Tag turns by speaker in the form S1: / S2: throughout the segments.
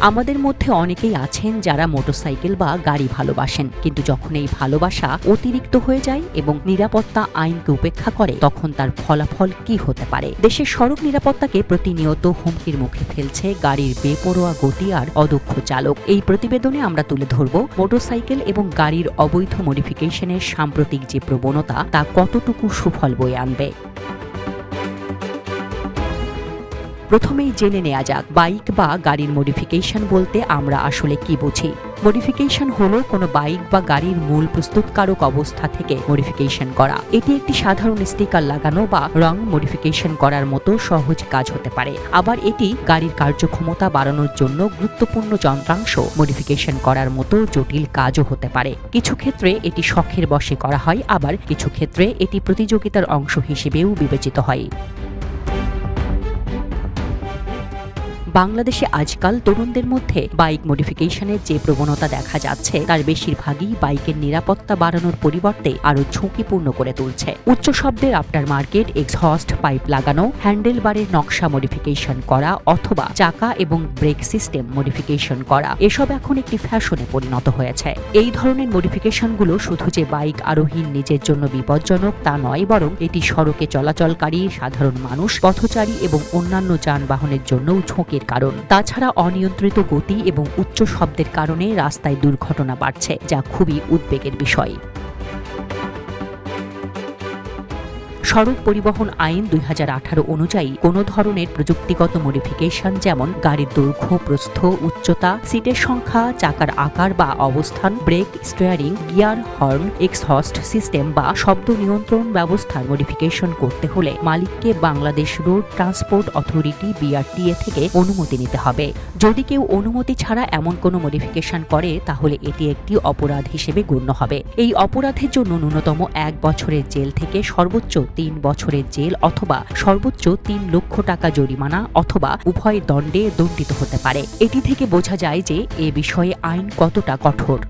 S1: আমাদের মধ্যে অনেকেই আছেন যারা মোটরসাইকেল বা গাড়ি ভালোবাসেন, কিন্তু যখন এই ভালোবাসা অতিরিক্ত হয়ে যায় এবং নিরাপত্তা আইনকে উপেক্ষা করে, তখন তার ফলাফল কি হতে পারে? দেশের সড়ক নিরাপত্তাকে প্রতিনিয়ত হুমকির মুখে ফেলছে গাড়ির বেপরোয়া গতি আর অদক্ষ চালক। এই প্রতিবেদনে আমরা তুলে ধরব মোটরসাইকেল এবং গাড়ির অবৈধ মডিফিকেশনের সাম্প্রতিক যে প্রবণতা, তা কতটুকু সুফল বয়ে আনবে। প্রথমেই জেনে নেওয়া যাক, বাইক বা গাড়ির মডিফিকেশন বলতে আমরা আসলে কি বুঝি। মডিফিকেশন হলো কোনো বাইক বা গাড়ির মূল প্রস্তুতকারক অবস্থা থেকে মডিফিকেশন করা। এটি একটি সাধারণ স্টিকার লাগানো বা রং মডিফিকেশন করার মতো সহজ কাজ হতে পারে। আবার এটি গাড়ির কার্যক্ষমতা বাড়ানোর জন্য গুরুত্বপূর্ণ যন্ত্রাংশ মডিফিকেশন করার মতো জটিল কাজও হতে পারে। কিছু ক্ষেত্রে এটি শখের বশে করা হয়, আবার কিছু ক্ষেত্রে এটি প্রতিযোগিতার অংশ হিসেবেও বিবেচিত হয়। বাংলাদেশে আজকাল তরুণদের মধ্যে বাইক মডিফিকেশনের যে প্রবণতা দেখা যাচ্ছে, তার বেশিরভাগই বাইকের নিরাপত্তা বাড়ানোর পরিবর্তে আরও ঝুঁকিপূর্ণ করে তুলছে। উচ্চ শব্দের আফটার মার্কেট এক্সহস্ট পাইপ লাগানো, হ্যান্ডেল বারের নকশা মডিফিকেশন করা অথবা চাকা এবং ব্রেক সিস্টেম মডিফিকেশন করা, এসব এখন একটি ফ্যাশনে পরিণত হয়েছে। এই ধরনের মডিফিকেশনগুলো শুধু যে বাইক আরোহীর নিজের জন্য বিপজ্জনক তা নয়, বরং এটি সড়কে চলাচলকারী সাধারণ মানুষ, পথচারী এবং অন্যান্য যানবাহনের জন্যও ঝুঁকির কারণ। তাছাড়া অনিয়ন্ত্রিত গতি এবং উচ্চ শব্দের কারণে রাস্তায় দুর্ঘটনা বাড়ছে, যা খুবই উদ্বেগের বিষয়। সড়ক পরিবহন আইন 2018 অনুযায়ী কোনো ধরনের প্রযুক্তিগত মডিফিকেশন, যেমন গাড়ির দৈর্ঘ্য, প্রস্থ, উচ্চতা, সিটের সংখ্যা, চাকার আকার বা অবস্থান, brake, steering, gear, horn, exhaust system বা শব্দ নিয়ন্ত্রণ ব্যবস্থার মডিফিকেশন করতে হলে মালিককে Bangladesh road transport authority BRTA থেকে অনুমতি নিতে হবে। যদি কেউ অনুমতি ছাড়া এমন কোনো মডিফিকেশন করে, তাহলে এটি একটি অপরাধ হিসেবে গণ্য হবে। এই অপরাধের জন্য ন্যূনতম 1 বছরের জেল থেকে সর্বোচ্চ 3 বছরের জেল অথবা সর্বোচ্চ 3 লক্ষ টাকা জরিমানা অথবা উভয় দণ্ডে দণ্ডিত হতে পারে। এটি থেকে বোঝা যায় যে এ বিষয়ে আইন কতটা কঠোর।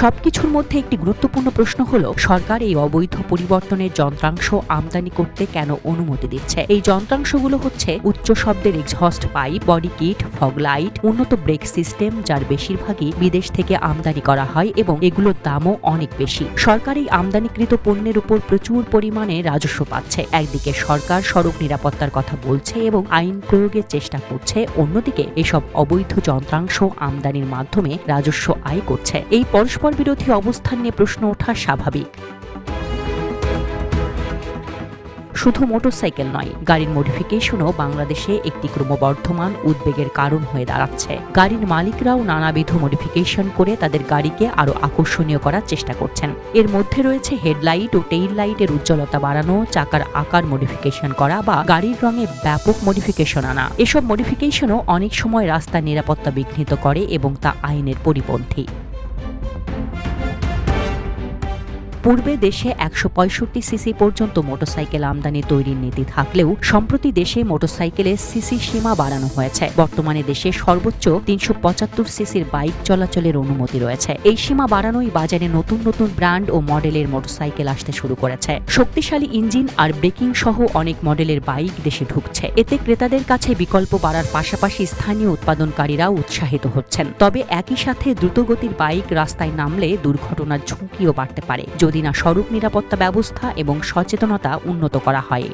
S1: সবকিছুর মধ্যে একটি গুরুত্বপূর্ণ প্রশ্ন হলো, সরকার এই অবৈধ পরিবর্তনের যন্ত্রাংশ আমদানি করতে কেন অনুমতি দিচ্ছে? এই যন্ত্রাংশগুলো হচ্ছে উচ্চ শব্দের exhaust pipe, body kit, fog light, উন্নত ব্রেক সিস্টেম, যার বেশিরভাগই বিদেশ থেকে আমদানি করা হয় এবং এগুলোর দামও অনেক বেশি। সরকার এই আমদানিকৃত পণ্যের উপর প্রচুর পরিমাণে রাজস্ব পাচ্ছে। একদিকে সরকার সড়ক নিরাপত্তার কথা বলছে এবং আইন প্রয়োগের চেষ্টা করছে, অন্যদিকে এসব অবৈধ যন্ত্রাংশ আমদানির মাধ্যমে রাজস্ব আয় করছে। এই পরস্পর বিরোধী অবস্থান নিয়ে প্রশ্ন ওঠা স্বাভাবিক। শুধু মোটরসাইকেল নয়, গাড়ির মডিফিকেশনও বাংলাদেশে একটি ক্রমবর্ধমান উদ্বেগের কারণ হয়ে দাঁড়াচ্ছে। গাড়ির মালিকরাও নানাবিধ মডিফিকেশন করে তাদের গাড়িকে আরও আকর্ষণীয় করার চেষ্টা করছেন। এর মধ্যে রয়েছে হেডলাইট ও টেইল লাইটের উজ্জ্বলতা বাড়ানো, চাকার আকার মডিফিকেশন করা বা গাড়ির রঙে ব্যাপক মডিফিকেশন আনা। এসব মডিফিকেশনও অনেক সময় রাস্তার নিরাপত্তা বিঘ্নিত করে এবং তা আইনের পরিপন্থী। পূর্বে দেশে 165 সিসি পর্যন্ত মোটরসাইকেল আমদানি তৈরির নীতি থাকলেও সম্প্রতি দেশে মোটরসাইকেলের সিসি সীমা বাড়ানো হয়েছে। বর্তমানে দেশে সর্বোচ্চ 375 সিসির বাইক চলাচলের অনুমতি রয়েছে। এই সীমা বাড়ানোই বাজারে নতুন নতুন ব্র্যান্ড ও মডেলের মোটরসাইকেল আসতে শুরু করেছে। শক্তিশালী ইঞ্জিন আর ব্রেকিং সহ অনেক মডেলের বাইক দেশে ঢুকছে। এতে ক্রেতাদের কাছে বিকল্প বাড়ার পাশাপাশি স্থানীয় উৎপাদনকারীরাও উৎসাহিত হচ্ছেন। তবে একই সাথে দ্রুতগতির বাইক রাস্তায় নামলে দুর্ঘটনার ঝুঁকিও বাড়তে পারে, যদি না সড়ক নিরাপত্তা ব্যবস্থা এবং সচেতনতা উন্নত করা হয়।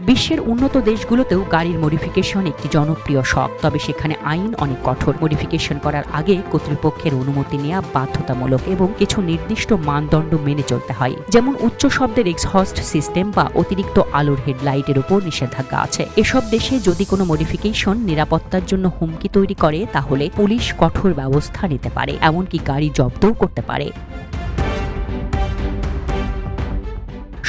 S1: বিশ্বের উন্নত দেশগুলোতেও গাড়ির মডিফিকেশন একটি জনপ্রিয় শখ, তবে সেখানে আইন অনেক কঠোর। মডিফিকেশন করার আগে কর্তৃপক্ষের অনুমতি নেওয়া বাধ্যতামূলক এবং কিছু নির্দিষ্ট মানদণ্ড মেনে চলতে হয়। যেমন উচ্চ শব্দের এক্সহস্ট সিস্টেম বা অতিরিক্ত আলোর হেডলাইটের উপর নিষেধাজ্ঞা আছে। এসব দেশে যদি কোনো মডিফিকেশন নিরাপত্তার জন্য হুমকি তৈরি করে, তাহলে পুলিশ কঠোর ব্যবস্থা নিতে পারে, এমনকি গাড়ি জব্দও করতে পারে।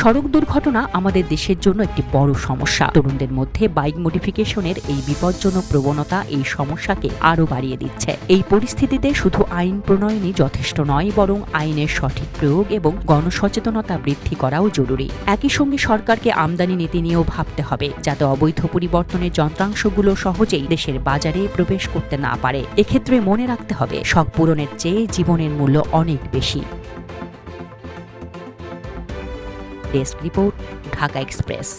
S1: সড়ক দুর্ঘটনা আমাদের দেশের জন্য একটি বড় সমস্যা। তরুণদের মধ্যে বাইক মডিফিকেশনের এই বিপজ্জনক প্রবণতা এই সমস্যাকে আরও বাড়িয়ে দিচ্ছে। এই পরিস্থিতিতে শুধু আইন প্রণয়নই যথেষ্ট নয়, বরং আইনের সঠিক প্রয়োগ এবং গণসচেতনতা বৃদ্ধি করাও জরুরি। একই সঙ্গে সরকারকে আমদানি নীতি নিয়েও ভাবতে হবে, যাতে অবৈধ পরিবর্তনের যন্ত্রাংশগুলো সহজেই দেশের বাজারে প্রবেশ করতে না পারে। এক্ষেত্রে মনে রাখতে হবে, শখ পূরণের চেয়ে জীবনের মূল্য অনেক বেশি। Desk report, Dhaka express.